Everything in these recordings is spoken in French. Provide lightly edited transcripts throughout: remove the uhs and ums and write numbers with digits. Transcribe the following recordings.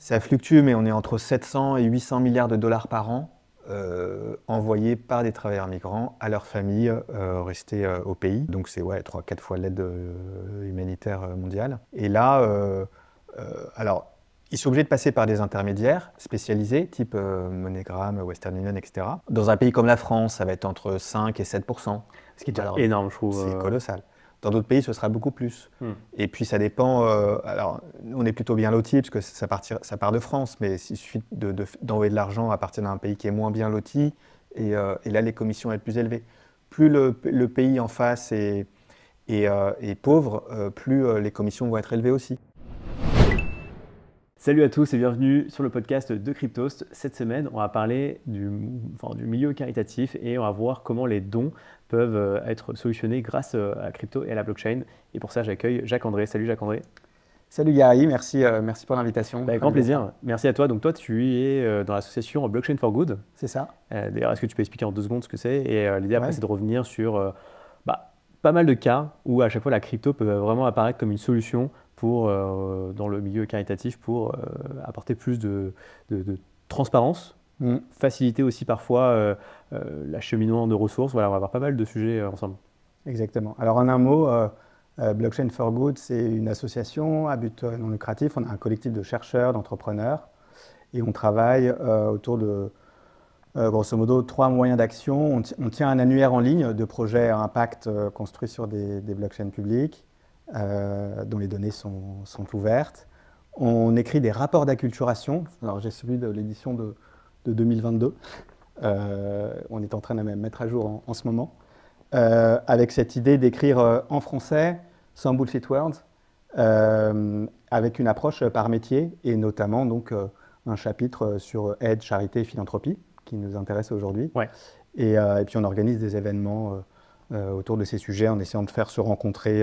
Ça fluctue, mais on est entre 700 et 800 milliards de dollars par an envoyés par des travailleurs migrants à leurs familles restées au pays. Donc c'est 3-4 fois l'aide humanitaire mondiale. Et là, alors, ils sont obligés de passer par des intermédiaires spécialisés, type MoneyGram, Western Union, etc. Dans un pays comme la France, ça va être entre 5 et 7%. Ce qui est déjà énorme, je trouve. C'est colossal. Dans d'autres pays, ce sera beaucoup plus. Et puis ça dépend. Alors, on est plutôt bien lotis parce que ça part de France, mais il suffit d'envoyer de l'argent à partir d'un pays qui est moins bien loti, et là, les commissions sont plus élevées. Plus le pays en face est pauvre, plus les commissions vont être élevées aussi. Salut à tous et bienvenue sur le podcast de Cryptost. Cette semaine, on va parler du milieu caritatif et on va voir comment les dons peuvent être solutionnés grâce à la crypto et à la blockchain. Et pour ça, j'accueille Jacques-André. Salut Jacques-André. Salut Gary, merci pour l'invitation. Avec grand plaisir. Merci à toi. Donc toi, tu es dans l'association Blockchain for Good. C'est ça. D'ailleurs, est-ce que tu peux expliquer en 2 secondes ce que c'est? Et l'idée après, c'est de revenir sur pas mal de cas où à chaque fois la crypto peut vraiment apparaître comme une solution dans le milieu caritatif pour apporter plus de transparence, faciliter aussi parfois l'acheminement de ressources. Voilà, on va avoir pas mal de sujets ensemble. Exactement. Alors en un mot, Blockchain for Good, c'est une association à but non lucratif. On a un collectif de chercheurs, d'entrepreneurs, et on travaille autour de, grosso modo, 3 moyens d'action. On tient un annuaire en ligne de projets à impact construits sur des blockchains publiques, dont les données sont ouvertes. On écrit des rapports d'acculturation. Alors j'ai celui de l'édition de 2022. On est en train de mettre à jour en ce moment. Avec cette idée d'écrire en français, sans bullshit words, avec une approche par métier, et notamment donc, un chapitre sur aide, charité et philanthropie, qui nous intéresse aujourd'hui. Ouais. Et puis on organise des événements autour de ces sujets en essayant de faire se rencontrer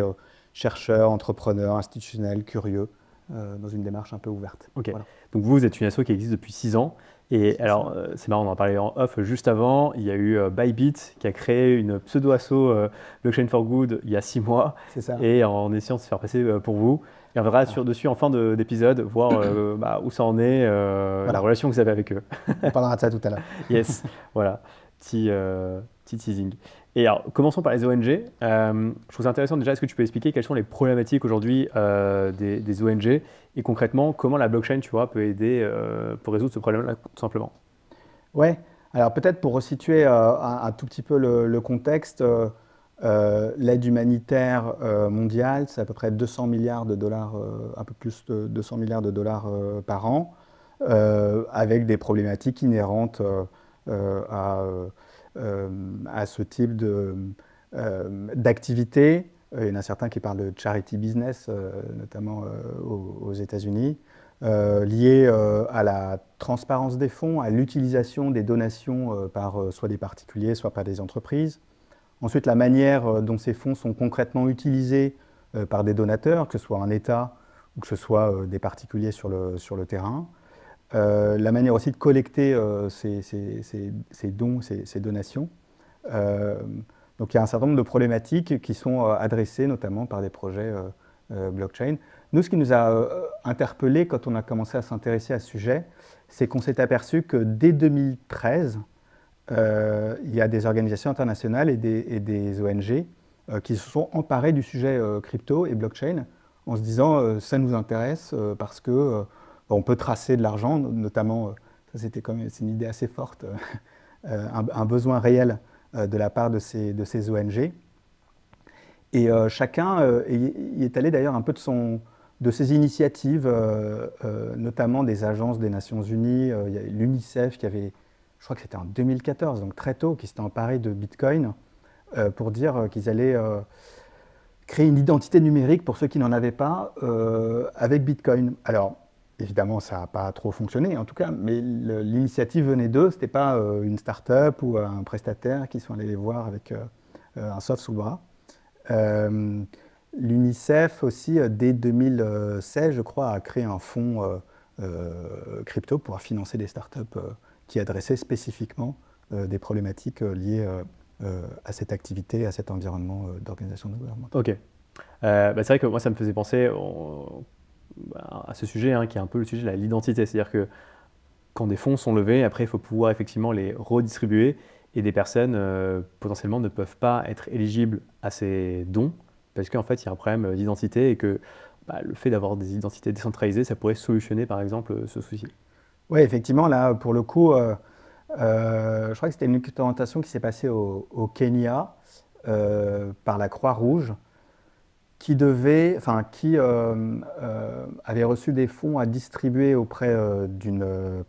chercheurs, entrepreneurs, institutionnels, curieux, dans une démarche un peu ouverte. Ok. Voilà. Donc vous êtes une asso qui existe depuis 6 ans. Et alors, c'est marrant, on en parlait en off juste avant. Il y a eu Bybit qui a créé une pseudo-asso Blockchain for Good il y a 6 mois. C'est ça. Et en essayant de se faire passer pour vous. Et on verra dessus en fin d'épisode, voir où ça en est, la relation que vous avez avec eux. On parlera de ça tout à l'heure. Yes, voilà, petit teasing. Et alors, commençons par les ONG. Je trouve ça intéressant déjà, est-ce que tu peux expliquer quelles sont les problématiques aujourd'hui des ONG et concrètement, comment la blockchain, tu vois, peut aider pour résoudre ce problème-là, tout simplement? Ouais, alors peut-être pour resituer un tout petit peu le contexte, l'aide humanitaire mondiale, c'est à peu près 200 milliards de dollars, un peu plus de 200 milliards de dollars par an, avec des problématiques inhérentes à ce type d'activité. Il y en a certains qui parlent de charity business, notamment aux États-Unis, liées à la transparence des fonds, à l'utilisation des donations par soit des particuliers, soit par des entreprises. Ensuite, la manière dont ces fonds sont concrètement utilisés par des donateurs, que ce soit un État ou que ce soit des particuliers sur le terrain. La manière aussi de collecter ces dons, ces donations. Donc il y a un certain nombre de problématiques qui sont adressées notamment par des projets blockchain. Nous, ce qui nous a interpellés quand on a commencé à s'intéresser à ce sujet, c'est qu'on s'est aperçu que dès 2013, il y a des organisations internationales et des ONG qui se sont emparées du sujet crypto et blockchain en se disant ça nous intéresse parce que on peut tracer de l'argent, notamment, ça c'est une idée assez forte, un besoin réel de la part de ces ONG. Et chacun y est allé d'ailleurs un peu de ses initiatives, notamment des agences des Nations Unies. Il y a l'UNICEF qui avait, je crois que c'était en 2014, donc très tôt, qui s'était emparé de Bitcoin pour dire qu'ils allaient créer une identité numérique pour ceux qui n'en avaient pas avec Bitcoin. Alors, évidemment, ça n'a pas trop fonctionné, en tout cas, mais l'initiative venait d'eux. Ce n'était pas une start-up ou un prestataire qui sont allés les voir avec un soft sous le bras. L'UNICEF aussi, dès 2016, je crois, a créé un fonds crypto pour financer des start-up qui adressaient spécifiquement des problématiques liées à cette activité, à cet environnement d'organisation non gouvernementale. Ok. C'est vrai que moi, ça me faisait penser, à ce sujet, hein, qui est un peu le sujet de l'identité. C'est-à-dire que quand des fonds sont levés, après, il faut pouvoir effectivement les redistribuer et des personnes potentiellement ne peuvent pas être éligibles à ces dons parce qu'en fait, il y a un problème d'identité et que le fait d'avoir des identités décentralisées, ça pourrait solutionner par exemple ce souci. Oui, effectivement, là, pour le coup, je crois que c'était une expérimentation qui s'est passée au Kenya par la Croix-Rouge, qui avait reçu des fonds à distribuer auprès d'une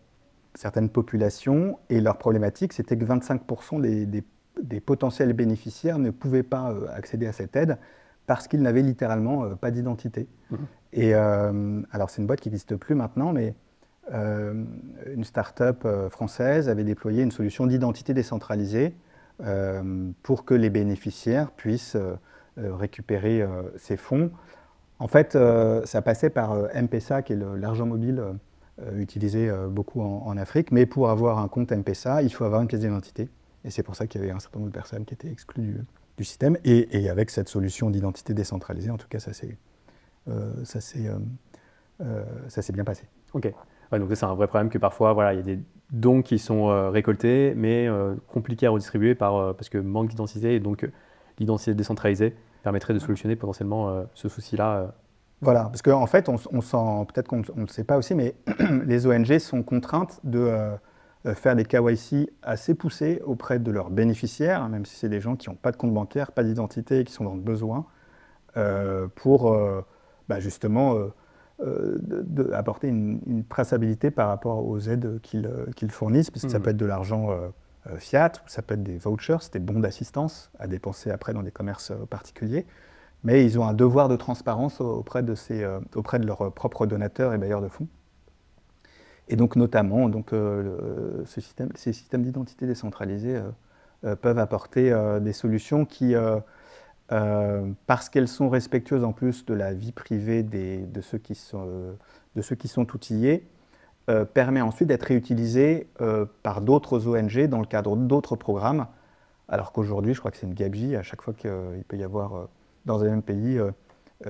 certaine population. Et leur problématique, c'était que 25% des potentiels bénéficiaires ne pouvaient pas accéder à cette aide parce qu'ils n'avaient littéralement pas d'identité. Et alors, c'est une boîte qui n'existe plus maintenant, mais une start-up française avait déployé une solution d'identité décentralisée pour que les bénéficiaires puissent récupérer ces fonds. En fait, ça passait par M-Pesa, qui est l'argent mobile utilisé beaucoup en Afrique. Mais pour avoir un compte M-Pesa, il faut avoir une pièce d'identité. Et c'est pour ça qu'il y avait un certain nombre de personnes qui étaient exclues du système. Et avec cette solution d'identité décentralisée, en tout cas, ça s'est bien passé. Ok. Ouais, donc c'est un vrai problème que parfois, voilà, il y a des dons qui sont récoltés, mais compliqués à redistribuer parce que manque d'identité, et donc l'identité décentralisée permettrait de solutionner potentiellement ce souci-là. Voilà, parce qu'en fait, peut-être qu'on ne le sait pas aussi, mais les ONG sont contraintes de faire des KYC assez poussés auprès de leurs bénéficiaires, hein, même si c'est des gens qui n'ont pas de compte bancaire, pas d'identité et qui sont dans le besoin, pour justement apporter une traçabilité par rapport aux aides qu'ils fournissent, puisque ça peut être de l'argent fiat, ou ça peut être des vouchers, des bons d'assistance à dépenser après dans des commerces particuliers. Mais ils ont un devoir de transparence auprès de leurs propres donateurs et bailleurs de fonds. Et donc notamment, ces systèmes d'identité décentralisés peuvent apporter des solutions qui, parce qu'elles sont respectueuses en plus de la vie privée de ceux qui sont outillés, permet ensuite d'être réutilisées par d'autres ONG dans le cadre d'autres programmes, alors qu'aujourd'hui, je crois que c'est une gabegie, à chaque fois qu'il peut y avoir dans un même pays,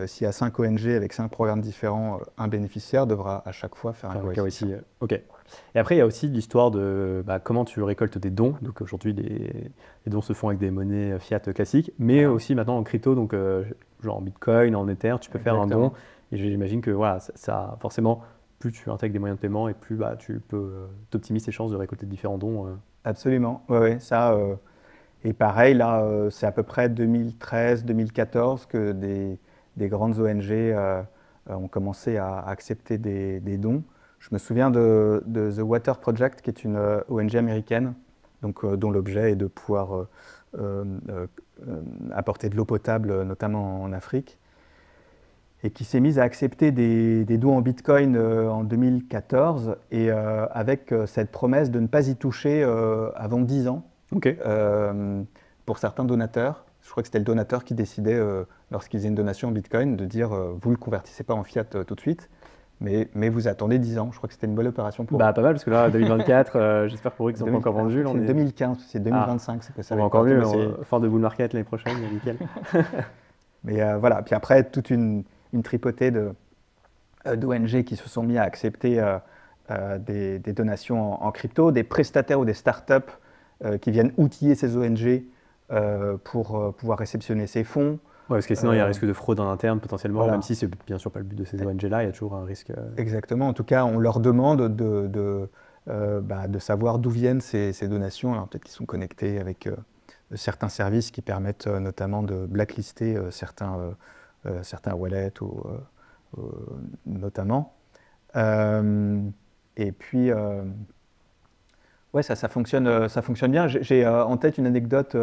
s'il y a 5 ONG avec 5 programmes différents, un bénéficiaire devra à chaque fois faire un KYC. Ok. Et après, il y a aussi l'histoire de comment tu récoltes des dons. Donc aujourd'hui, les dons se font avec des monnaies fiat classiques, mais aussi maintenant en crypto, donc genre en Bitcoin, en Ether, tu peux faire un don. Et j'imagine que voilà, ça forcément, plus tu intègres des moyens de paiement et plus tu peux t'optimiser tes chances de récolter différents dons. Absolument, ouais, ça. Et pareil, là, c'est à peu près 2013-2014 que des grandes ONG ont commencé à accepter des dons. Je me souviens de The Water Project, qui est une ONG américaine, dont l'objet est de pouvoir apporter de l'eau potable, notamment en Afrique, et qui s'est mise à accepter des dons en Bitcoin en 2014, et avec cette promesse de ne pas y toucher avant 10 ans. Okay. Pour certains donateurs. Je crois que c'était le donateur qui décidait, lorsqu'il faisait une donation en Bitcoin, de dire vous ne le convertissez pas en fiat tout de suite, mais vous attendez 10 ans. Je crois que c'était une bonne opération pour eux. Pas mal, parce que là, 2024, j'espère pour eux qu'ils sont pas encore vendus. C'est 2015, c'est 2025. C'est que ça va encore mieux, fin de bull market l'année prochaine, nickel. Mais voilà, puis après, toute une tripotée d'ONG qui se sont mis à accepter des donations en crypto, des prestataires ou des startups qui viennent outiller ces ONG pour pouvoir réceptionner ces fonds. Ouais, parce que sinon, il y a un risque de fraude en interne potentiellement, voilà. Même si c'est bien sûr pas le but de ces ONG-là, il y a toujours un risque. Exactement. En tout cas, on leur demande de savoir d'où viennent ces donations. Alors peut-être qu'ils sont connectés avec certains services qui permettent notamment de blacklister certains wallets notamment. Et puis, ouais, ça fonctionne bien. J'ai en tête une anecdote,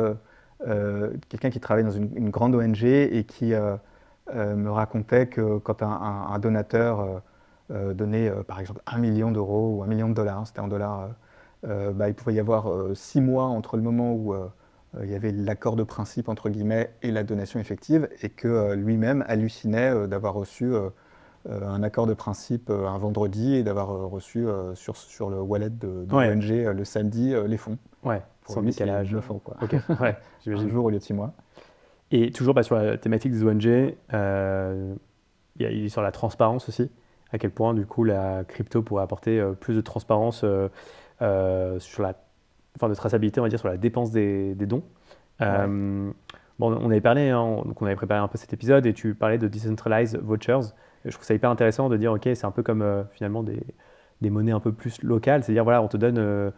quelqu'un qui travaille dans une grande ONG et qui me racontait que quand un donateur donnait par exemple 1 million d'euros ou 1 million de dollars, c'était en dollars, il pouvait y avoir 6 mois entre le moment où il y avait l'accord de principe entre guillemets et la donation effective, et que lui-même hallucinait d'avoir reçu un accord de principe un vendredi et d'avoir reçu sur le wallet de l'ONG le samedi les fonds. Ouais, sans décalage. Le fond, quoi. Ok, ouais, j'imagine. Un jour au lieu de 6 mois. Et toujours sur la thématique des ONG, il y a sur la transparence aussi. à quel point du coup la crypto pourrait apporter plus de transparence sur de traçabilité, on va dire, sur la dépense des dons. Ouais. Bon, on avait parlé, hein, donc on avait préparé un peu cet épisode et tu parlais de decentralized vouchers. Je trouve ça hyper intéressant de dire, ok, c'est un peu comme finalement des monnaies un peu plus locales, c'est-à-dire voilà, on te donne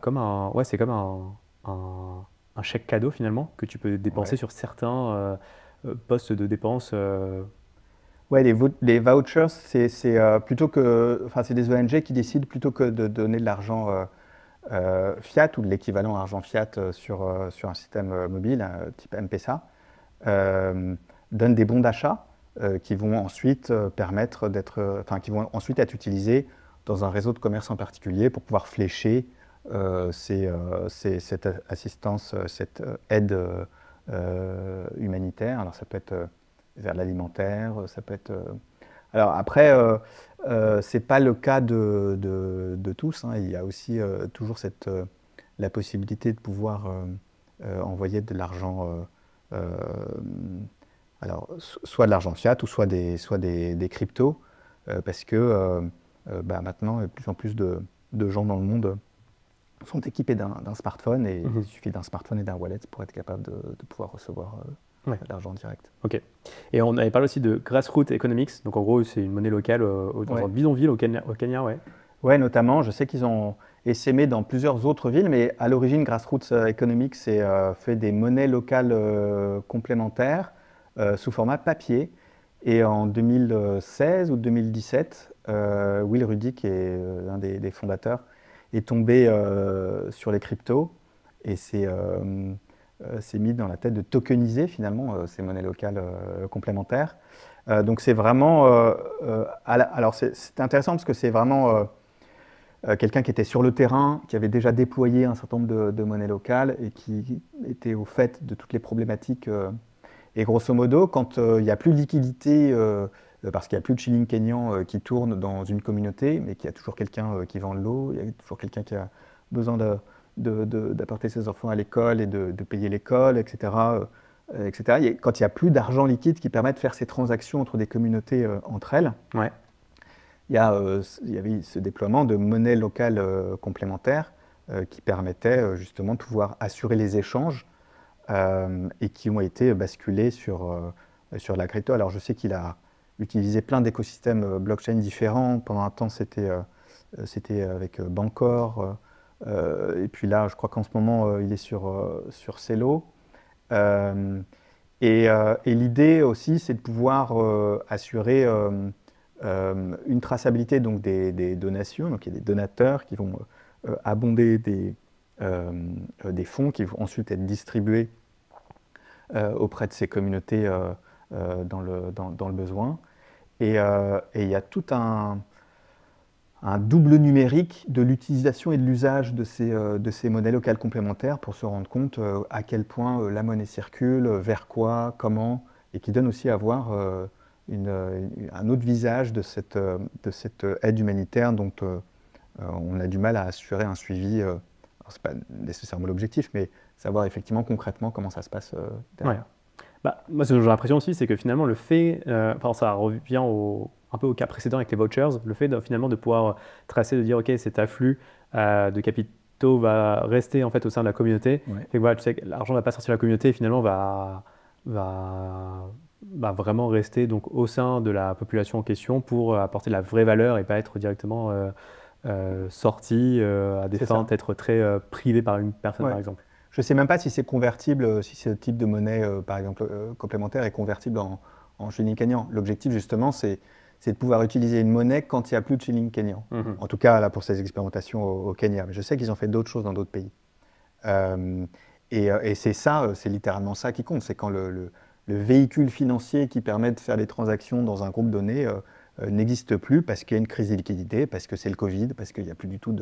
comme ouais, c'est comme un, un chèque cadeau finalement que tu peux dépenser Ouais. sur certains postes de dépenses. Ouais, les vouchers, plutôt que, enfin, c'est des ONG qui décident plutôt que de donner de l'argent fiat ou de l'équivalent argent fiat sur un système mobile type M-Pesa, euh, donnent des bons d'achat qui vont ensuite permettre qui vont ensuite être utilisés dans un réseau de commerce en particulier pour pouvoir flécher cette assistance, cette aide humanitaire. Alors ça peut être vers l'alimentaire, ça peut être. Alors après, c'est pas le cas de tous, hein. Il y a aussi toujours la possibilité de pouvoir envoyer de l'argent, alors soit de l'argent fiat ou soit des cryptos, parce que maintenant, de plus en plus de gens dans le monde sont équipés d'un smartphone et il Mhm. suffit d'un smartphone et d'un wallet pour être capable de pouvoir recevoir Ouais. de l'argent direct. Ok. Et on avait parlé aussi de grassroots economics. Donc en gros, c'est une monnaie locale dans un Ouais. bidonville au Kenya, ouais. Ouais, notamment, je sais qu'ils ont essaimé dans plusieurs autres villes, mais à l'origine, Grassroots Economics fait des monnaies locales complémentaires sous format papier. Et en 2016 ou 2017, Will Ruddy, qui est l'un des fondateurs, est tombé sur les cryptos et s'est mis dans la tête de tokeniser finalement ces monnaies locales complémentaires. Donc c'est vraiment, alors c'est intéressant parce que c'est vraiment quelqu'un qui était sur le terrain, qui avait déjà déployé un certain nombre de monnaies locales et qui était au fait de toutes les problématiques. Et grosso modo, quand il n'y a plus de liquidité, parce qu'il n'y a plus de shilling kényan qui tourne dans une communauté, mais qu'il y a toujours quelqu'un qui vend de l'eau, il y a toujours quelqu'un qui a besoin d'apporter ses enfants à l'école et de payer l'école, etc. etc. Quand il n'y a plus d'argent liquide qui permet de faire ces transactions entre des communautés entre elles, Ouais. il y avait ce déploiement de monnaies locales complémentaires qui permettaient justement de pouvoir assurer les échanges et qui ont été basculés sur la crypto. Alors je sais qu'il a utilisé plein d'écosystèmes blockchain différents. Pendant un temps, c'était avec Bancor. Et puis là, je crois qu'en ce moment, il est sur Celo. Euh, et l'idée aussi, c'est de pouvoir assurer une traçabilité donc des donations. Donc il y a des donateurs qui vont abonder des fonds qui vont ensuite être distribués auprès de ces communautés dans le besoin. Et il y a tout un double numérique de l'utilisation et de l'usage de ces monnaies locales complémentaires pour se rendre compte à quel point la monnaie circule, vers quoi, comment, et qui donne aussi à voir un autre visage de cette aide humanitaire dont on a du mal à assurer un suivi. Ce n'est pas nécessairement l'objectif, mais savoir effectivement concrètement comment ça se passe Ouais. derrière. Moi, ce que j'ai l'impression aussi, c'est que finalement, le fait, ça revient un peu au cas précédent avec les vouchers, le fait finalement de pouvoir tracer, de dire, OK, cet afflux de capitaux va rester en fait au sein de la communauté. Ouais. Fait que, voilà, tu sais que l'argent ne va pas sortir de la communauté et finalement va vraiment rester donc au sein de la population en question pour apporter de la vraie valeur et pas être directement sorti à des C'est fins ça. peut-être très privées par une personne, Ouais. par exemple. Je ne sais même pas si c'est convertible, si ce type de monnaie, par exemple, complémentaire est convertible en shilling kényan. L'objectif, justement, c'est de pouvoir utiliser une monnaie quand il n'y a plus de shilling kényan. Mhm. En tout cas, là, pour ces expérimentations au Kenya. Mais je sais qu'ils ont fait d'autres choses dans d'autres pays. Euh, et c'est ça, c'est littéralement ça qui compte. C'est quand le véhicule financier qui permet de faire des transactions dans un groupe donné n'existe plus parce qu'il y a une crise de liquidité, parce que c'est le Covid, parce qu'il n'y a plus du tout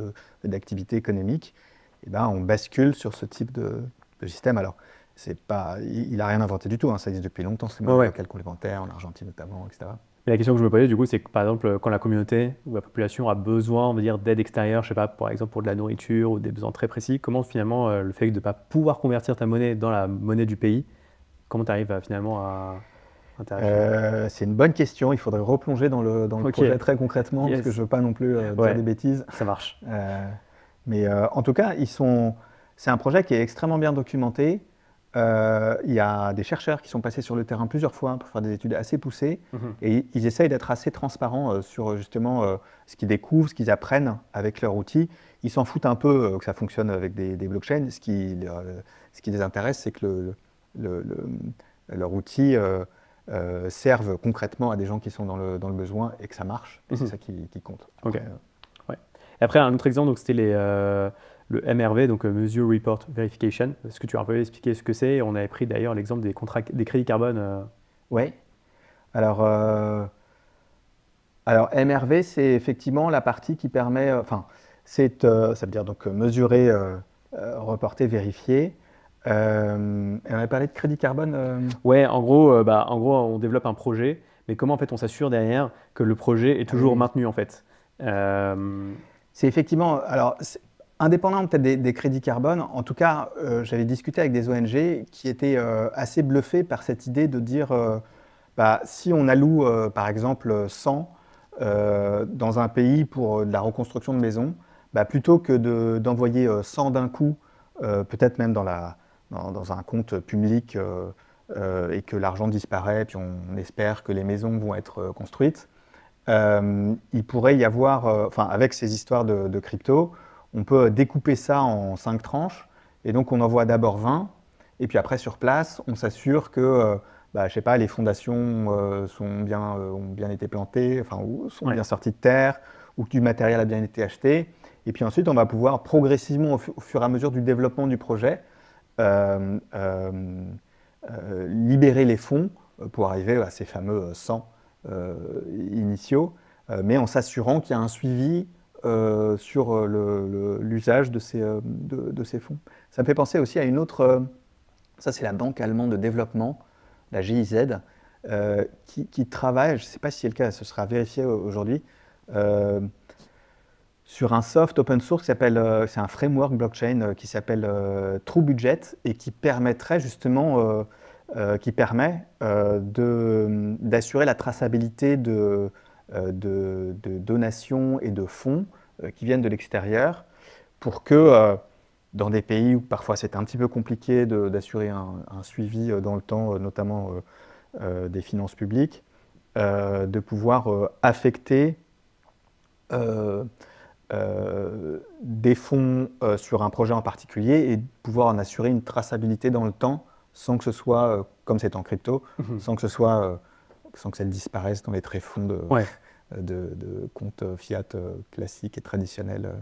d'activité économique. Et ben, on bascule sur ce type de système. Alors, il n'a rien inventé du tout, hein, ça existe depuis longtemps, ces Ouais, monnaies ouais. locales complémentaires, en Argentine notamment, etc. Et la question que je me posais, du coup, c'est que par exemple, quand la communauté ou la population a besoin, on va dire, d'aide extérieure, je sais pas, par exemple pour de la nourriture ou des besoins très précis, comment finalement le fait de ne pas pouvoir convertir ta monnaie dans la monnaie du pays, comment tu arrives finalement à. C'est une bonne question. Il faudrait replonger dans le projet très concrètement, parce que je ne veux pas non plus dire des bêtises. Ça marche. Mais en tout cas, c'est un projet qui est extrêmement bien documenté. Il y a des chercheurs qui sont passés sur le terrain plusieurs fois pour faire des études assez poussées. Et ils essayent d'être assez transparents sur justement ce qu'ils découvrent, ce qu'ils apprennent avec leur outil. Ils s'en foutent un peu que ça fonctionne avec des blockchains. Ce qui les intéresse, c'est que leur outil serve concrètement à des gens qui sont dans le besoin et que ça marche. Et c'est ça qui compte. Okay. Et après, un autre exemple, c'était le MRV, donc Measure Report Verification. Est-ce que tu as un peu expliqué ce que c'est? On avait pris d'ailleurs l'exemple des crédits carbone. Oui. Alors MRV, c'est effectivement la partie qui permet, ça veut dire donc mesurer, reporter, vérifier. On avait parlé de crédit carbone. Ouais, en gros, on développe un projet, mais comment en fait on s'assure derrière que le projet est toujours maintenu en fait? C'est effectivement, alors indépendant peut-être des crédits carbone, en tout cas, j'avais discuté avec des ONG qui étaient assez bluffés par cette idée de dire, si on alloue par exemple 100 dans un pays pour de la reconstruction de maisons, plutôt que d'envoyer 100 d'un coup, peut-être même dans un compte public et que l'argent disparaît, puis on espère que les maisons vont être construites, il pourrait y avoir, avec ces histoires de crypto, on peut découper ça en 5 tranches, et donc on envoie d'abord 20, et puis après sur place, on s'assure que je sais pas, les fondations ont bien été plantées, ou sont bien sorties de terre, ou que du matériel a bien été acheté. Et puis ensuite, on va pouvoir progressivement, au fur et à mesure du développement du projet, libérer les fonds pour arriver à ces fameux 100 initiaux, mais en s'assurant qu'il y a un suivi sur l'usage de ces fonds. Ça me fait penser aussi à une autre, ça c'est la Banque allemande de développement, la GIZ, qui travaille, je ne sais pas si c'est le cas, ce sera vérifié aujourd'hui, sur un soft open source qui s'appelle, c'est un framework blockchain qui s'appelle True Budget et qui permettrait justement, d'assurer la traçabilité de donations et de fonds qui viennent de l'extérieur pour que dans des pays où parfois c'est un petit peu compliqué d'assurer un suivi dans le temps, notamment des finances publiques, de pouvoir affecter des fonds sur un projet en particulier et de pouvoir en assurer une traçabilité dans le temps sans que ce soit, comme c'est en crypto, sans que ça disparaisse dans les tréfonds de comptes fiat classiques et traditionnels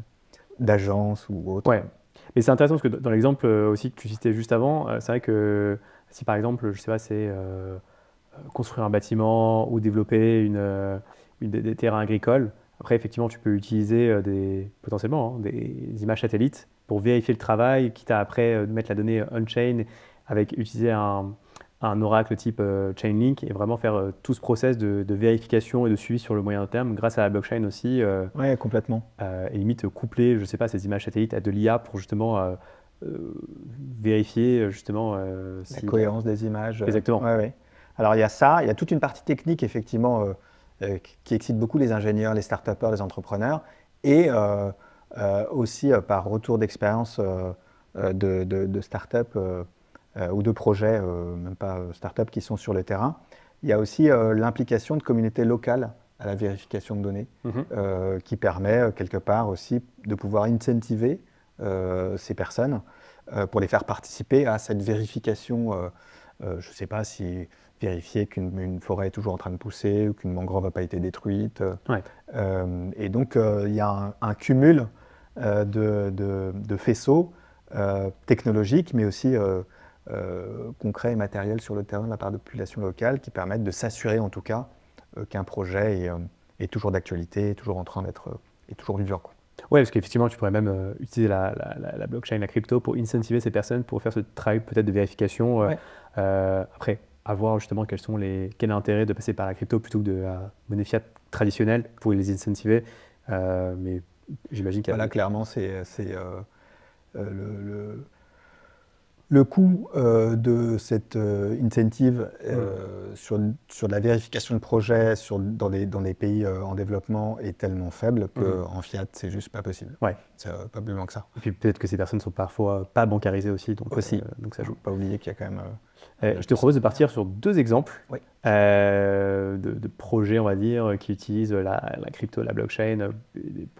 d'agences ou autres. Ouais. Mais c'est intéressant parce que dans l'exemple aussi que tu citais juste avant, c'est vrai que si par exemple, je sais pas, c'est construire un bâtiment ou développer des terrains agricoles, après effectivement tu peux utiliser potentiellement des images satellites pour vérifier le travail, quitte à après mettre la donnée on-chain utiliser un oracle type Chainlink et vraiment faire tout ce process de vérification et de suivi sur le moyen terme grâce à la blockchain aussi. Oui, complètement. Et limite coupler, je sais pas, ces images satellites à de l'IA pour justement vérifier justement la cohérence des images. Exactement. Ouais. Alors il y a ça, il y a toute une partie technique effectivement qui excite beaucoup les ingénieurs, les start-upers, les entrepreneurs et aussi par retour d'expérience de start-up ou de projets, même pas start-up, qui sont sur le terrain. Il y a aussi l'implication de communautés locales à la vérification de données, qui permet quelque part aussi de pouvoir incentiver ces personnes pour les faire participer à cette vérification. Je ne sais pas si vérifier qu'une forêt est toujours en train de pousser ou qu'une mangrove n'a pas été détruite. Et donc, il y a un cumul de faisceaux technologiques, mais aussi concrets et matériels sur le terrain de la part de populations locales qui permettent de s'assurer en tout cas qu'un projet est toujours d'actualité, est toujours en train est toujours vivant. Oui, parce qu'effectivement, tu pourrais même utiliser la blockchain, la crypto pour incentiver ces personnes pour faire ce travail peut-être de vérification. Après, à voir justement quel est l'intérêt de passer par la crypto plutôt que de la monnaie fiat traditionnelle pour les incentiver. Mais j'imagine qu'il y a... Voilà, clairement, Le coût de cette incentive sur de la vérification de projet dans les pays en développement est tellement faible qu'en fiat, c'est juste pas possible. Ouais. C'est pas plus loin que ça. Et puis peut-être que ces personnes sont parfois pas bancarisées aussi, donc, donc ça joue. Pas oublier qu'il y a quand même... je te propose de partir sur 2 exemples oui. de projets, on va dire, qui utilisent la crypto, la blockchain,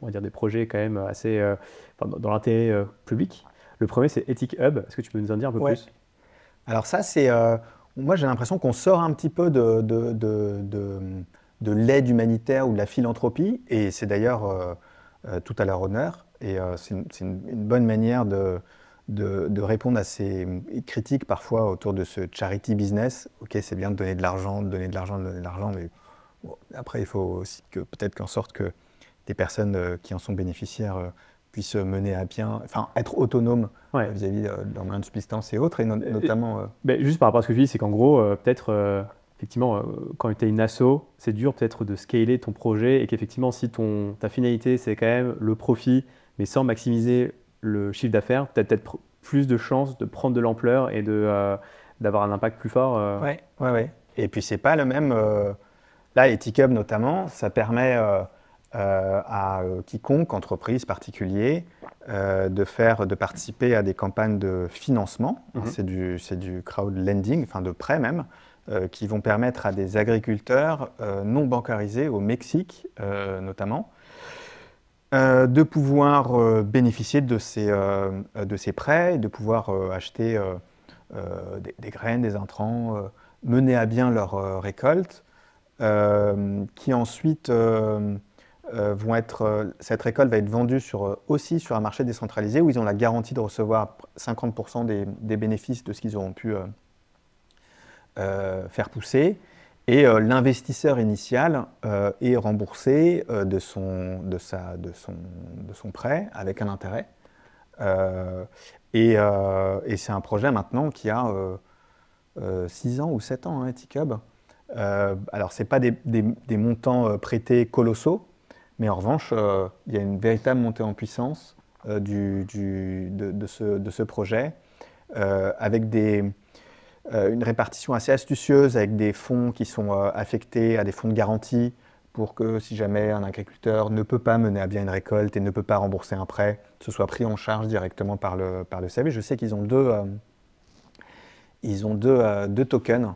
on va dire des projets quand même assez dans l'intérêt public. Le premier, c'est Ethic Hub. Est-ce que tu peux nous en dire un peu plus? Alors ça, c'est... moi, j'ai l'impression qu'on sort un petit peu de l'aide humanitaire ou de la philanthropie, et c'est d'ailleurs tout à leur honneur. Et c'est une bonne manière de répondre à ces critiques parfois autour de ce charity business. Ok, c'est bien de donner de l'argent, de donner de l'argent, de donner de l'argent, mais bon, après, il faut aussi peut-être qu'en sorte que des personnes qui en sont bénéficiaires puissent mener à bien, enfin être autonomes vis-à-vis de leurs moyens de subsistance et autres, et notamment... juste par rapport à ce que je dis, c'est qu'en gros, peut-être, effectivement, quand tu es une asso, c'est dur peut-être de scaler ton projet, et qu'effectivement, si ta finalité, c'est quand même le profit, mais sans maximiser le chiffre d'affaires, tu as peut-être plus de chances de prendre de l'ampleur et d'avoir un impact plus fort. Ouais. Et puis, c'est pas le même... là, Ethic Hub notamment, ça permet... à quiconque, entreprise, particulier, de participer à des campagnes de financement. C'est du crowd lending, enfin de prêt même, qui vont permettre à des agriculteurs non bancarisés au Mexique notamment, de pouvoir bénéficier de ces prêts, de pouvoir acheter des graines, des intrants, mener à bien leur récolte, qui ensuite... cette récolte va être vendue aussi sur un marché décentralisé où ils ont la garantie de recevoir 50% des bénéfices de ce qu'ils auront pu faire pousser. Et l'investisseur initial est remboursé de son prêt avec un intérêt. Et c'est un projet maintenant qui a 6 ans ou 7 ans, Ethic Hub. Alors, ce n'est pas des montants prêtés colossaux, mais en revanche, il y a une véritable montée en puissance de ce projet, avec une répartition assez astucieuse, avec des fonds qui sont affectés à des fonds de garantie pour que si jamais un agriculteur ne peut pas mener à bien une récolte et ne peut pas rembourser un prêt, ce soit pris en charge directement par le CEB. Je sais qu'ils ont deux tokens.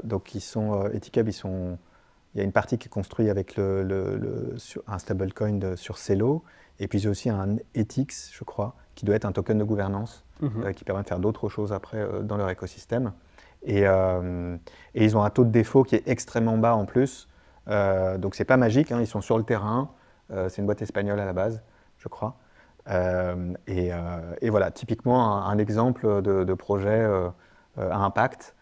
Donc, Ethic Hub, il y a une partie qui est construite avec un stablecoin sur Celo, et puis j'ai aussi un Ethics, je crois, qui doit être un token de gouvernance qui permet de faire d'autres choses après dans leur écosystème. Et ils ont un taux de défaut qui est extrêmement bas en plus. Donc c'est pas magique, ils sont sur le terrain. C'est une boîte espagnole à la base, je crois. Et voilà, typiquement un exemple de projet à impact.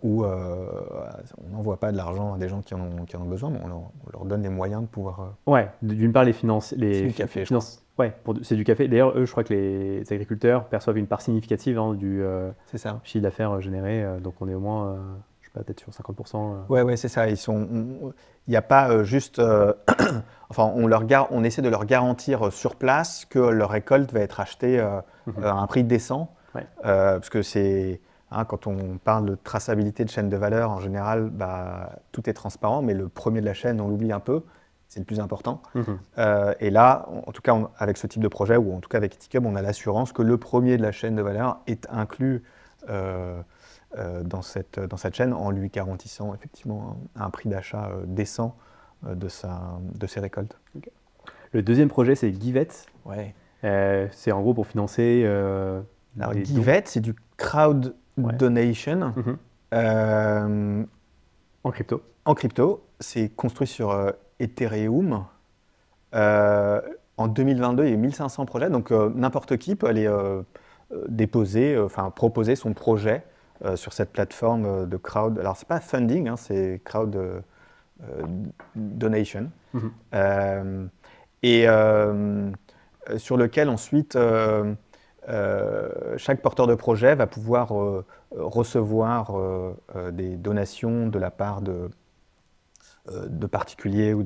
Où on n'envoie pas de l'argent à des gens qui en ont besoin, mais on leur donne les moyens de pouvoir... d'une part, les finances... C'est du café, je crois. C'est du café. D'ailleurs, eux, je crois que les agriculteurs perçoivent une part significative du chiffre d'affaires généré. Donc, on est au moins, je sais pas, peut-être sur 50%. Ouais, c'est ça. Il n'y a pas juste... enfin, on essaie de leur garantir sur place que leur récolte va être achetée à un prix décent. Parce que c'est... quand on parle de traçabilité de chaîne de valeur, en général, tout est transparent, mais le premier de la chaîne, on l'oublie un peu, c'est le plus important. Et là, en tout cas, avec ce type de projet, ou en tout cas avec Ethic Hub, on a l'assurance que le premier de la chaîne de valeur est inclus dans cette chaîne en lui garantissant effectivement un prix d'achat décent de ses récoltes. Okay. Le deuxième projet, c'est Giveth. C'est en gros pour financer... Alors Giveth, c'est du crowd donation en crypto. En crypto, c'est construit sur Ethereum. En 2022, il y a eu 1500 projets, donc n'importe qui peut aller proposer son projet sur cette plateforme de crowd. Alors c'est pas funding, c'est crowd donation, et sur lequel ensuite chaque porteur de projet va pouvoir recevoir des donations de la part de particuliers ou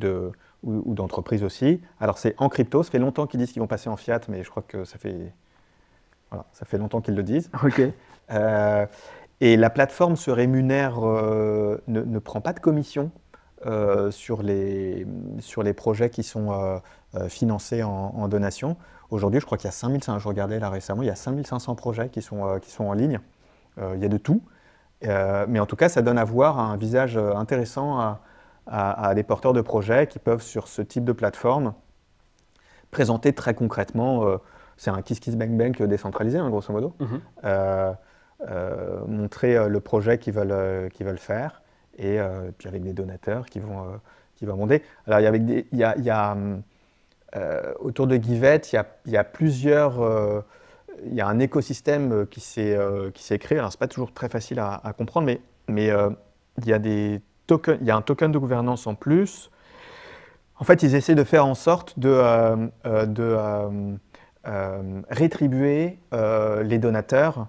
d'entreprises aussi. Alors c'est en crypto, ça fait longtemps qu'ils disent qu'ils vont passer en fiat, mais je crois que ça fait Voilà, ça fait longtemps qu'ils le disent. Ok. Et la plateforme se rémunère, ne prend pas de commission sur les projets qui sont financés en donation. Aujourd'hui, je crois qu'il y a 5500, je regardais là récemment, il y a 5500 projets qui sont en ligne. Il y a de tout. Mais en tout cas, ça donne à voir un visage intéressant à des porteurs de projets qui peuvent, sur ce type de plateforme, présenter très concrètement, c'est un Kiss Kiss Bang Bang décentralisé, hein, grosso modo, montrer le projet qu'ils veulent faire, et puis avec des donateurs qui vont monter. Alors, autour de Giveth, il y a plusieurs... il y a un écosystème qui s'est créé. Alors, ce n'est pas toujours très facile à comprendre, mais il y a des tokens, il y a un token de gouvernance en plus. En fait, ils essaient de faire en sorte de rétribuer les donateurs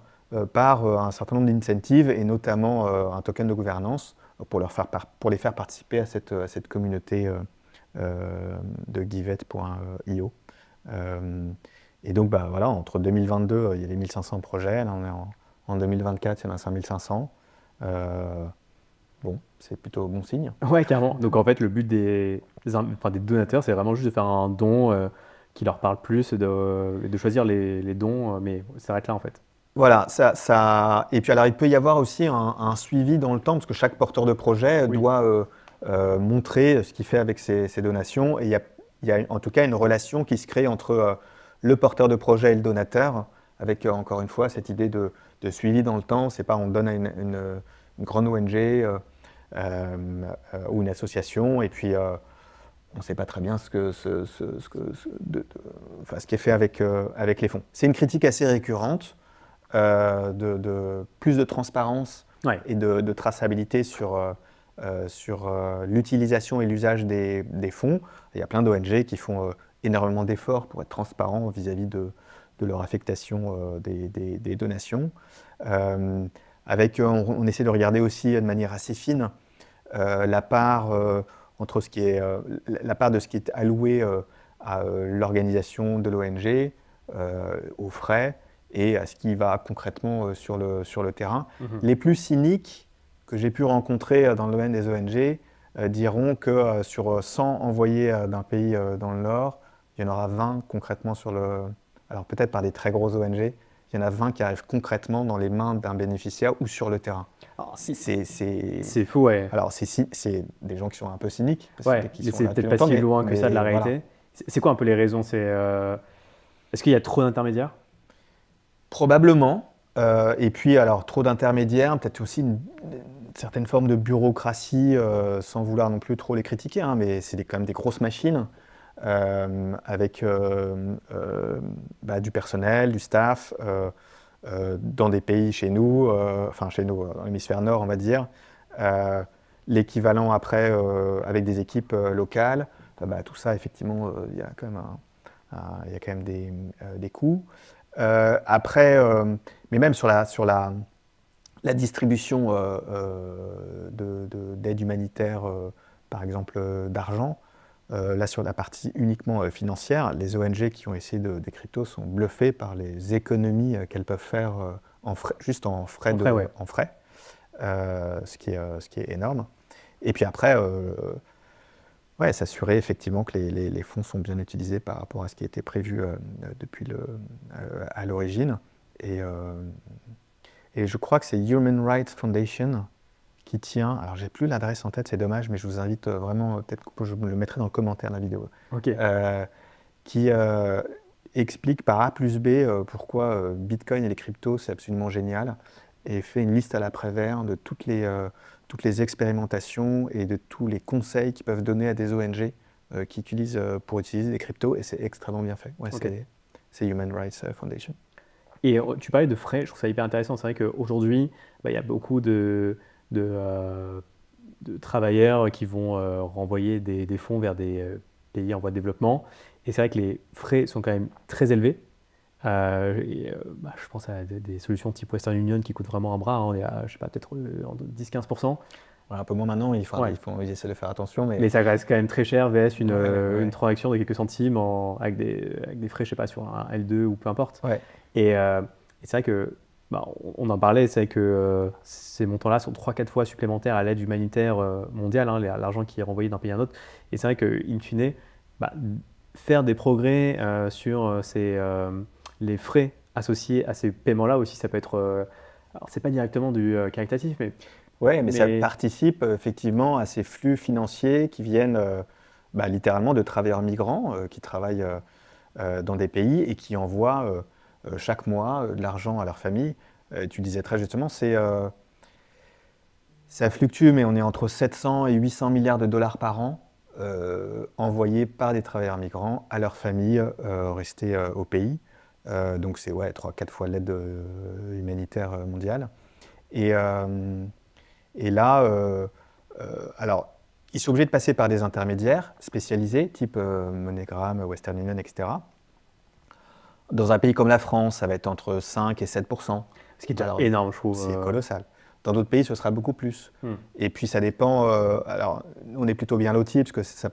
par un certain nombre d'incentives, et notamment un token de gouvernance pour les faire participer à cette communauté de Giveth.io. Et donc, voilà, entre 2022, il y a les 1500 projets, là on est en 2024, il y en a 5500. Bon, c'est plutôt bon signe. Ouais, carrément. Donc en fait, le but des donateurs, c'est vraiment juste de faire un don qui leur parle plus, de choisir les dons, mais ça s'arrête là en fait. Voilà, et puis alors il peut y avoir aussi un suivi dans le temps, parce que chaque porteur de projet doit montrer ce qu'il fait avec ses donations, et il y a en tout cas une relation qui se crée entre le porteur de projet et le donateur, avec encore une fois cette idée de suivi dans le temps. C'est pas on donne à une grande ONG ou une association, et puis on ne sait pas très bien ce qui est fait avec les fonds. C'est une critique assez récurrente de plus de transparence et de traçabilité sur l'utilisation et l'usage des fonds. Il y a plein d'ONG qui font énormément d'efforts pour être transparents vis-à-vis de leur affectation des donations. On essaie de regarder aussi de manière assez fine la part entre la part de ce qui est alloué à l'organisation de l'ONG, aux frais, et à ce qui va concrètement sur le terrain. Les plus cyniques que j'ai pu rencontrer dans le domaine des ONG diront que sur 100 envoyés d'un pays dans le Nord, il y en aura 20 concrètement alors peut-être par des très grosses ONG, il y en a 20 qui arrivent concrètement dans les mains d'un bénéficiaire ou sur le terrain. C'est fou, ouais. Alors, c'est des gens qui sont un peu cyniques. Ouais, mais c'est peut-être pas si loin que ça de la réalité. Voilà. C'est quoi un peu les raisons? Est-ce qu'il y a trop d'intermédiaires? Probablement. Et puis, alors, trop d'intermédiaires, peut-être aussi une certaine forme de bureaucratie, sans vouloir non plus trop les critiquer, hein, mais c'est quand même des grosses machines. Avec du personnel, du staff, dans des pays chez nous, dans l'hémisphère nord, on va dire, l'équivalent après avec des équipes locales, tout ça, effectivement, il y a quand même des coûts. Après, mais même sur la distribution d'aide humanitaire, par exemple d'argent, là, sur la partie uniquement financière, les ONG qui ont essayé des cryptos sont bluffées par les économies qu'elles peuvent faire juste en frais. Ce qui est énorme. Et puis après, s'assurer effectivement que les fonds sont bien utilisés par rapport à ce qui était prévu à l'origine. Et je crois que c'est Human Rights Foundation qui tient, alors j'ai plus l'adresse en tête, c'est dommage, mais je vous invite vraiment, peut-être que je le mettrai dans le commentaire de la vidéo, qui explique par A plus B pourquoi Bitcoin et les cryptos c'est absolument génial, et fait une liste à l'après-vert de toutes les expérimentations et de tous les conseils qu'ils peuvent donner à des ONG qui utilisent pour utiliser des cryptos, et c'est extrêmement bien fait. C'est Human Rights Foundation. Et tu parlais de frais, je trouve ça hyper intéressant. C'est vrai qu'aujourd'hui, il y a beaucoup de travailleurs qui vont renvoyer des fonds vers des pays en voie de développement. Et c'est vrai que les frais sont quand même très élevés. Je pense à des solutions type Western Union qui coûtent vraiment un bras. On est à, je sais pas, peut-être 10-15%. un peu moins maintenant, ils essaient de faire attention. Mais ça reste quand même très cher VS une transaction de quelques centimes avec des frais, je sais pas, sur un L2 ou peu importe. Ouais. Et c'est vrai que, on en parlait, c'est vrai que ces montants-là sont 3-4 fois supplémentaires à l'aide humanitaire mondiale, hein, l'argent qui est renvoyé d'un pays à un autre. Et c'est vrai qu'in fine, faire des progrès sur les frais associés à ces paiements-là aussi, ça peut être. Alors, c'est pas directement du caritatif, mais. Oui, mais ça participe effectivement à ces flux financiers qui viennent littéralement de travailleurs migrants qui travaillent dans des pays et qui envoient chaque mois de l'argent à leur famille. Tu disais très justement, ça fluctue, mais on est entre 700 et 800 milliards de dollars par an envoyés par des travailleurs migrants à leur famille restée au pays. Donc c'est 3-4 fois l'aide humanitaire mondiale. Et là, alors, ils sont obligés de passer par des intermédiaires spécialisés, type MoneyGram, Western Union, etc. Dans un pays comme la France, ça va être entre 5 et 7%. Ce qui est énorme, je trouve. C'est colossal. Dans d'autres pays, ce sera beaucoup plus. Et puis, ça dépend. Alors, nous, on est plutôt bien lotis, parce que ça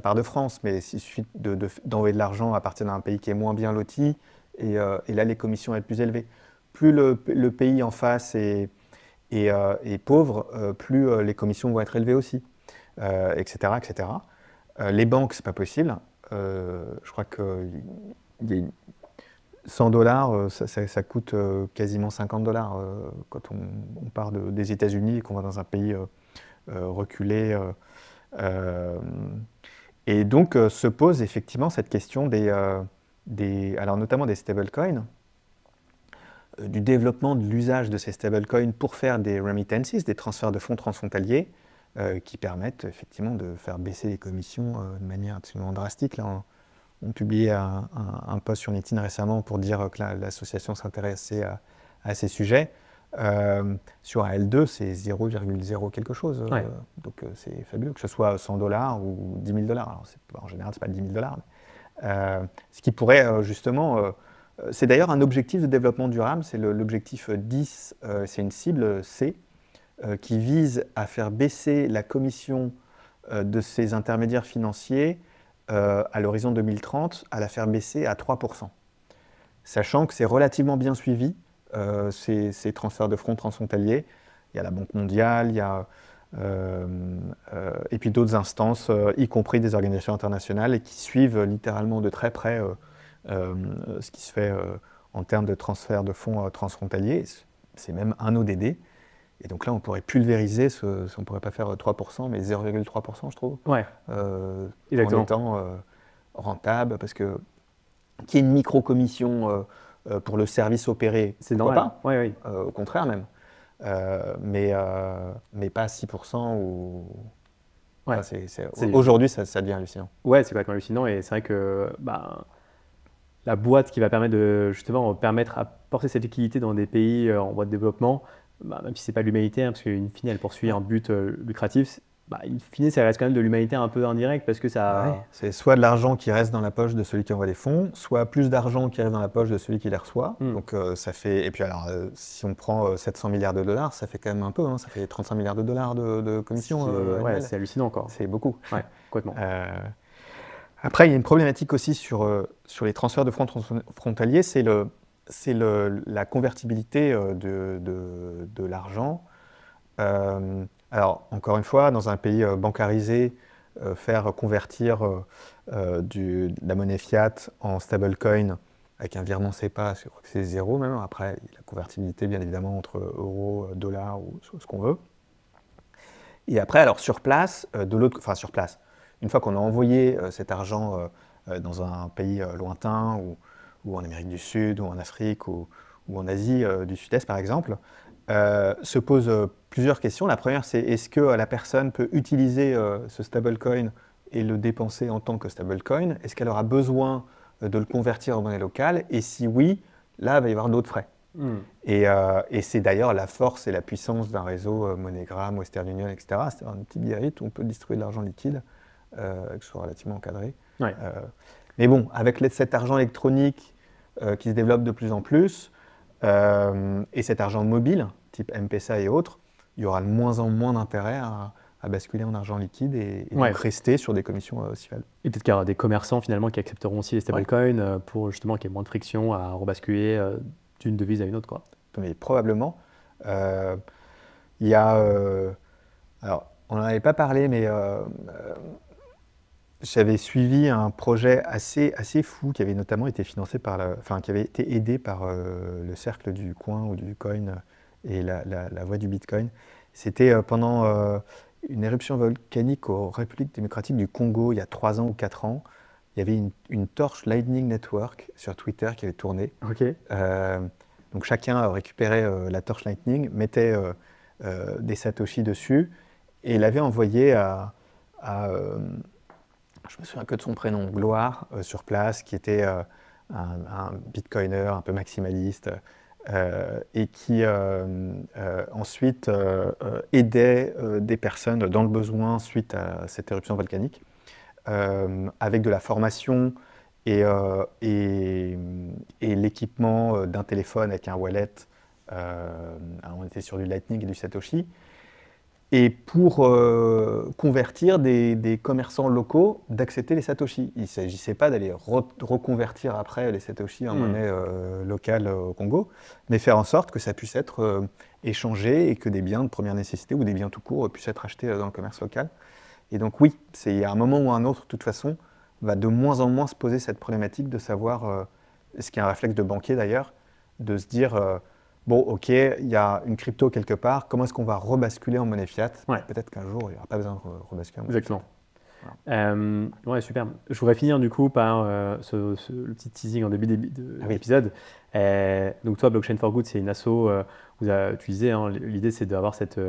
part de France, mais il suffit d'envoyer de l'argent à partir d'un pays qui est moins bien loti, et là, les commissions vont être plus élevées. Plus le pays en face est pauvre, plus les commissions vont être élevées aussi, etc. etc. Les banques, c'est pas possible. Je crois que 100 $, ça coûte quasiment 50 $ quand on part des États-Unis et qu'on va dans un pays reculé. Et donc se pose effectivement cette question alors notamment des stablecoins, du développement de l'usage de ces stablecoins pour faire des remittances, des transferts de fonds transfrontaliers, qui permettent effectivement de faire baisser les commissions de manière absolument drastique. Là, on publiait un post sur LinkedIn récemment pour dire que l'association s'intéressait à ces sujets. Sur un L2, c'est 0,0 quelque chose. Donc c'est fabuleux, que ce soit 100 $ ou 10 000 $. Alors, en général, ce n'est pas 10 000 $. Mais, ce qui pourrait justement... c'est d'ailleurs un objectif de développement durable, c'est l'objectif 10, c'est une cible C, qui vise à faire baisser la commission de ces intermédiaires financiers à l'horizon 2030, à la faire baisser à 3%. Sachant que c'est relativement bien suivi, ces transferts de fonds transfrontaliers. Il y a la Banque mondiale, il y a, et puis d'autres instances, y compris des organisations internationales, et qui suivent littéralement de très près ce qui se fait en termes de transfert de fonds transfrontaliers. C'est même un ODD. Et donc là, on pourrait pulvériser, on ne pourrait pas faire 3%, mais 0,3%, je trouve. Ouais. En étant rentable, parce que qu'il y ait une micro-commission pour le service opéré, c'est normal. Au contraire même. Mais pas 6% ou... Ouais. Aujourd'hui, ça devient hallucinant. Ouais, c'est complètement hallucinant, et c'est vrai que la boîte qui va permettre à porter cette liquidité dans des pays en voie de développement, même si c'est pas de l'humanitaire, parce qu'in fine, elle poursuit un but lucratif, in fine, ça reste quand même de l'humanitaire un peu indirect, parce que ça... Ouais, c'est soit de l'argent qui reste dans la poche de celui qui envoie les fonds, soit plus d'argent qui arrive dans la poche de celui qui les reçoit. Donc ça fait... Et puis alors, si on prend 700 milliards de $, ça fait quand même un peu, ça fait 35 milliards de $ de commissions. C'est hallucinant encore. C'est beaucoup. Ouais, complètement. Après, il y a une problématique aussi sur les transferts de fonds frontaliers, c'est la convertibilité de l'argent. Alors, encore une fois, dans un pays bancarisé, faire convertir de la monnaie fiat en stablecoin avec un virement SEPA, je crois que c'est 0 même. Après, il y a la convertibilité, bien évidemment, entre euros, dollars ou ce qu'on veut. Et après, alors sur place, sur place, une fois qu'on a envoyé cet argent dans un pays lointain, ou en Amérique du Sud, ou en Afrique, ou en Asie du Sud-Est par exemple, se posent plusieurs questions. La première, c'est est-ce que la personne peut utiliser ce stablecoin et le dépenser en tant que stablecoin? Est-ce qu'elle aura besoin de le convertir en monnaie locale? Et si oui, là, il va y avoir d'autres frais. Et c'est d'ailleurs la force et la puissance d'un réseau MoneyGram, Western Union, etc. C'est un petit billet où on peut distribuer de l'argent liquide, que ce soit relativement encadré. Ouais. Mais bon, avec cet argent électronique qui se développe de plus en plus, et cet argent mobile, type M-Pesa et autres, il y aura de moins en moins d'intérêt à basculer en argent liquide et Ouais. donc rester sur des commissions aussi faibles. Et peut-être qu'il y aura des commerçants finalement qui accepteront aussi les Ouais. stablecoins pour justement qu'il y ait moins de friction à rebasculer d'une devise à une autre, quoi. Mais probablement. Il y a, alors, on n'en avait pas parlé, mais j'avais suivi un projet assez fou qui avait notamment été financé qui avait été aidé par le cercle du coin ou du coin et la voie du Bitcoin. C'était pendant une éruption volcanique aux Républiques démocratiques du Congo il y a 3 ans ou 4 ans. Il y avait une torche Lightning Network sur Twitter qui avait tourné. Ok. Donc chacun récupérait la torche Lightning, mettait des satoshis dessus et l'avait envoyé je me souviens que de son prénom, Gloire, sur place, qui était un bitcoiner un peu maximaliste et qui ensuite aidait des personnes dans le besoin suite à cette éruption volcanique, avec de la formation et l'équipement d'un téléphone avec un wallet. On était sur du Lightning et du Satoshi. Et pour convertir des commerçants locaux d'accepter les Satoshi. Il ne s'agissait pas d'aller reconvertir après les Satoshi en monnaie locale au Congo, mais faire en sorte que ça puisse être échangé et que des biens de première nécessité ou des biens tout court puissent être achetés dans le commerce local. Et donc oui, c'est à un moment ou à un autre, de toute façon, va de moins en moins se poser cette problématique de savoir, ce qui est un réflexe de banquier d'ailleurs, de se dire bon, ok, il y a une crypto quelque part, comment est-ce qu'on va rebasculer en monnaie fiat? Ouais. Peut-être qu'un jour, il n'y aura pas besoin de rebasculer en monnaie Exactement. Voilà. Ouais, super. Je voudrais finir du coup par le petit teasing en début de l'épisode. Donc toi, Blockchain for Good, c'est une asso, tu disais, hein, l'idée c'est d'avoir cette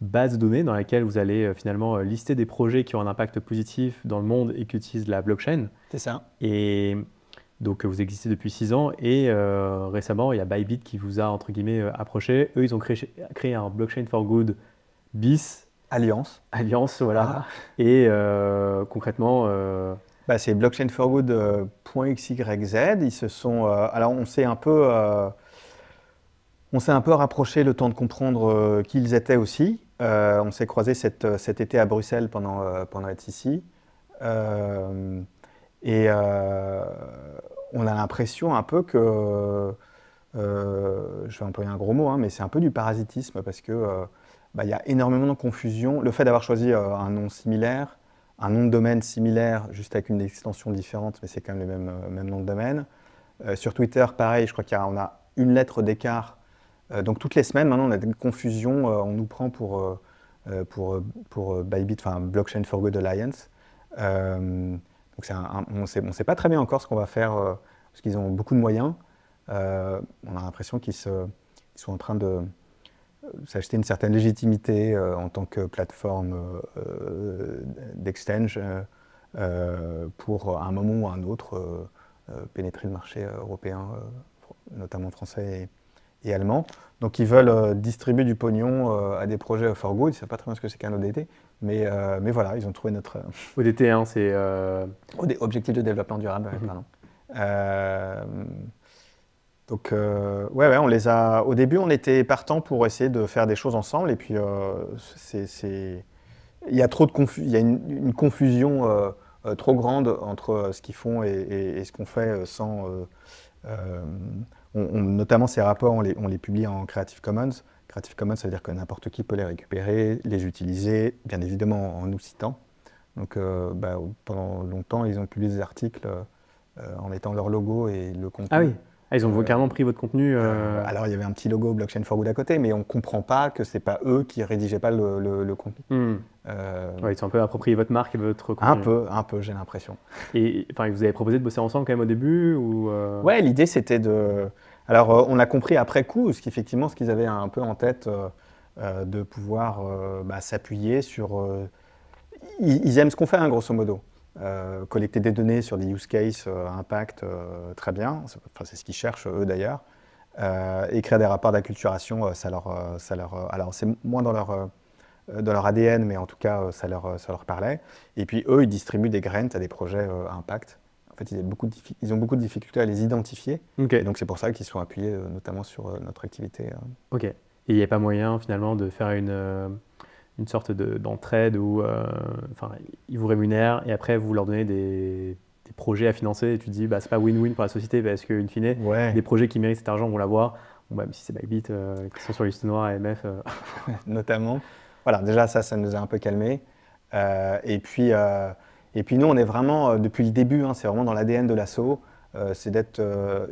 base de données dans laquelle vous allez finalement lister des projets qui ont un impact positif dans le monde et qui utilisent la blockchain. C'est ça. Et donc vous existez depuis 6 ans et récemment, il y a Bybit qui vous a entre guillemets approché. Eux, ils ont créé un Blockchain for Good bis. Alliance, voilà. Et concrètement, c'est blockchainforgood.xyz. Ils se sont. Alors, on s'est un peu rapproché le temps de comprendre qui ils étaient aussi. On s'est croisés cet été à Bruxelles pendant ETHCC. Et on a l'impression un peu que, je vais employer un gros mot, mais c'est un peu du parasitisme parce que y a énormément de confusion. Le fait d'avoir choisi un nom similaire, un nom de domaine similaire, juste avec une extension différente, mais c'est quand même le même nom de domaine. Sur Twitter, pareil, je crois qu'on a une lettre d'écart. Donc toutes les semaines, maintenant, on a des confusions. On nous prend pour Bybit, enfin Blockchain for Good Alliance. Donc on ne sait pas très bien encore ce qu'on va faire, parce qu'ils ont beaucoup de moyens. On a l'impression qu'ils sont en train de s'acheter une certaine légitimité en tant que plateforme d'exchange pour à un moment ou à un autre pénétrer le marché européen, notamment français et allemand. Donc ils veulent distribuer du pognon à des projets for good. Ils ne savent pas très bien ce que c'est qu'un ODT, mais voilà, ils ont trouvé notre... ODT, hein, c'est... Objectif de développement durable, pardon. Donc, on les a. Au début, on était partant pour essayer de faire des choses ensemble, et puis il y a trop de il y a une confusion trop grande entre ce qu'ils font et ce qu'on fait sans. Notamment ces rapports, on les publie en Creative Commons. Creative Commons, ça veut dire que n'importe qui peut les récupérer, les utiliser, bien évidemment en nous citant. Donc, pendant longtemps, ils ont publié des articles en mettant leur logo et le contenu. Ah oui. Ils ont carrément pris votre contenu. Alors, il y avait un petit logo Blockchain for Good à côté, mais on ne comprend pas que ce n'est pas eux qui ne rédigeaient pas le contenu. Ouais, ils ont un peu approprié votre marque et votre contenu. Un peu, j'ai l'impression. Et vous avez proposé de bosser ensemble quand même au début ou Ouais, l'idée c'était de... Alors, on a compris après coup, qu'effectivement, ce qu'ils avaient un peu en tête, de pouvoir s'appuyer sur... Ils aiment ce qu'on fait, hein, grosso modo. Collecter des données sur des use cases impact, très bien. C'est ce qu'ils cherchent, eux d'ailleurs. Écrire des rapports d'acculturation, alors c'est moins dans leur ADN, mais en tout cas, ça leur parlait. Et puis, eux, ils distribuent des grants à des projets impact. En fait, ils ont beaucoup de difficultés à les identifier. Okay. Et donc, c'est pour ça qu'ils sont appuyés notamment sur notre activité. Ok. Et il n'y a pas moyen finalement de faire une sorte d'entraide où ils vous rémunèrent et après vous leur donnez des projets à financer et tu te dis bah, c'est pas win-win pour la société parce qu'in fine, Ouais, des projets qui méritent cet argent, on va l'avoir. Bon, bah, même si c'est Bybit, qui sont sur la liste noire AMF. notamment. Voilà, déjà ça nous a un peu calmé. Euh, et puis, euh, et puis nous, on est vraiment, depuis le début, hein, c'est vraiment dans l'ADN de l'asso, c'est d'être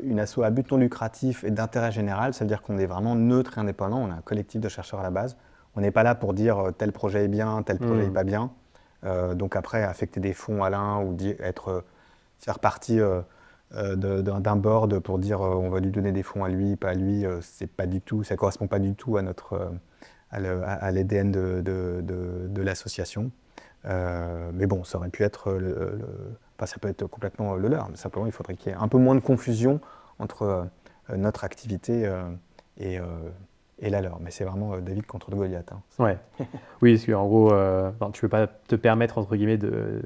une asso à but non lucratif et d'intérêt général, c'est-à-dire qu'on est vraiment neutre et indépendant, on est un collectif de chercheurs à la base. On n'est pas là pour dire tel projet est bien, tel projet n'est pas bien. Donc après, affecter des fonds à l'un ou faire partie d'un board pour dire on va lui donner des fonds à lui, pas à lui, c'est pas du tout, ça correspond pas du tout à à l'ADN de l'association. Mais bon, ça aurait pu être enfin, ça peut être complètement le leur, mais simplement il faudrait qu'il y ait un peu moins de confusion entre notre activité et, euh, et la leur. Mais c'est vraiment David contre Goliath. Hein. Ouais. Oui, parce qu'en gros, tu peux pas te permettre, entre guillemets, de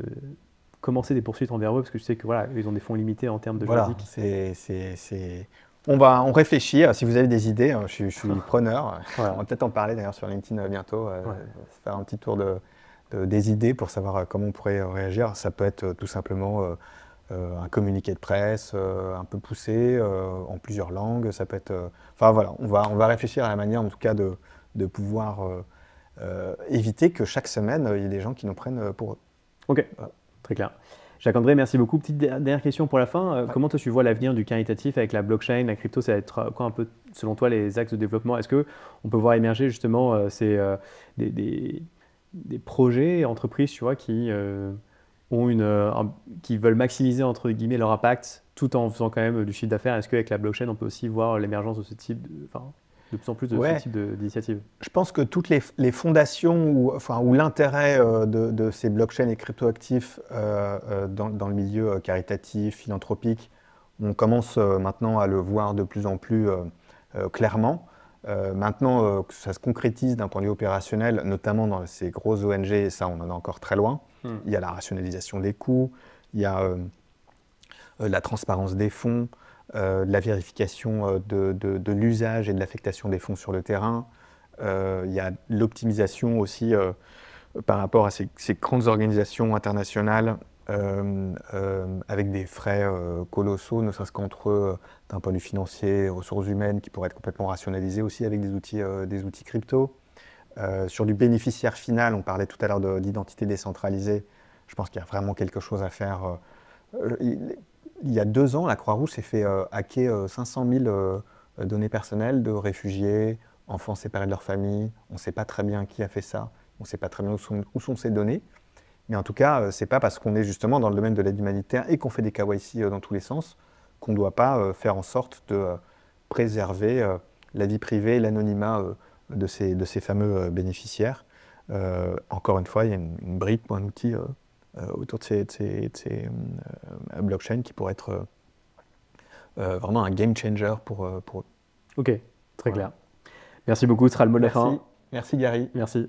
commencer des poursuites envers eux parce que tu sais que voilà, ils ont des fonds limités en termes de Voilà, juridique. on réfléchit. Si vous avez des idées, je suis preneur. Voilà. On va peut-être en parler d'ailleurs sur LinkedIn bientôt, Ouais. faire un petit tour des idées pour savoir comment on pourrait réagir. Ça peut être tout simplement un communiqué de presse un peu poussé en plusieurs langues. Ça peut être, enfin voilà, on va réfléchir à la manière en tout cas de pouvoir éviter que chaque semaine il y ait des gens qui nous prennent pour eux. Ok, Voilà. très clair. Jacques-André, merci beaucoup. Petite dernière question pour la fin. Ouais. Comment toi tu vois l'avenir du caritatif avec la blockchain, la crypto, ça va être quoi un peu, selon toi, les axes de développement? Est-ce qu'on peut voir émerger justement des, des- des projets, entreprises, tu vois, qui veulent maximiser entre guillemets leur impact tout en faisant quand même du chiffre d'affaires? Est-ce qu'avec la blockchain, on peut aussi voir l'émergence de ce type, de plus en plus de ce Ouais. type d'initiative? Je pense que toutes les fondations ou l'intérêt de ces blockchains et cryptoactifs dans le milieu caritatif, philanthropique, on commence maintenant à le voir de plus en plus clairement. Maintenant que ça se concrétise d'un point de vue opérationnel, notamment dans ces grosses ONG, et ça on en est encore très loin. Il y a la rationalisation des coûts, il y a la transparence des fonds, la vérification de l'usage et de l'affectation des fonds sur le terrain. Il y a l'optimisation aussi par rapport à ces grandes organisations internationales avec des frais colossaux, ne serait-ce qu'entre eux, d'un point de vue financier, ressources humaines, qui pourraient être complètement rationalisées aussi avec des outils crypto. Sur du bénéficiaire final, on parlait tout à l'heure d'identité décentralisée. Je pense qu'il y a vraiment quelque chose à faire. Il y a 2 ans, la Croix-Rouge s'est fait hacker 500 000 données personnelles de réfugiés, enfants séparés de leur famille. On ne sait pas très bien qui a fait ça. On ne sait pas très bien où sont ces données. Mais en tout cas, ce n'est pas parce qu'on est justement dans le domaine de l'aide humanitaire et qu'on fait des KYC dans tous les sens qu'on ne doit pas faire en sorte de préserver la vie privée et l'anonymat de ces fameux bénéficiaires. Encore une fois, il y a une brique ou un outil autour de ces blockchains qui pourrait être vraiment un game changer pour eux. Ok, très Voilà. clair. Merci beaucoup, ce sera le mot de la fin. Merci Gary. Merci.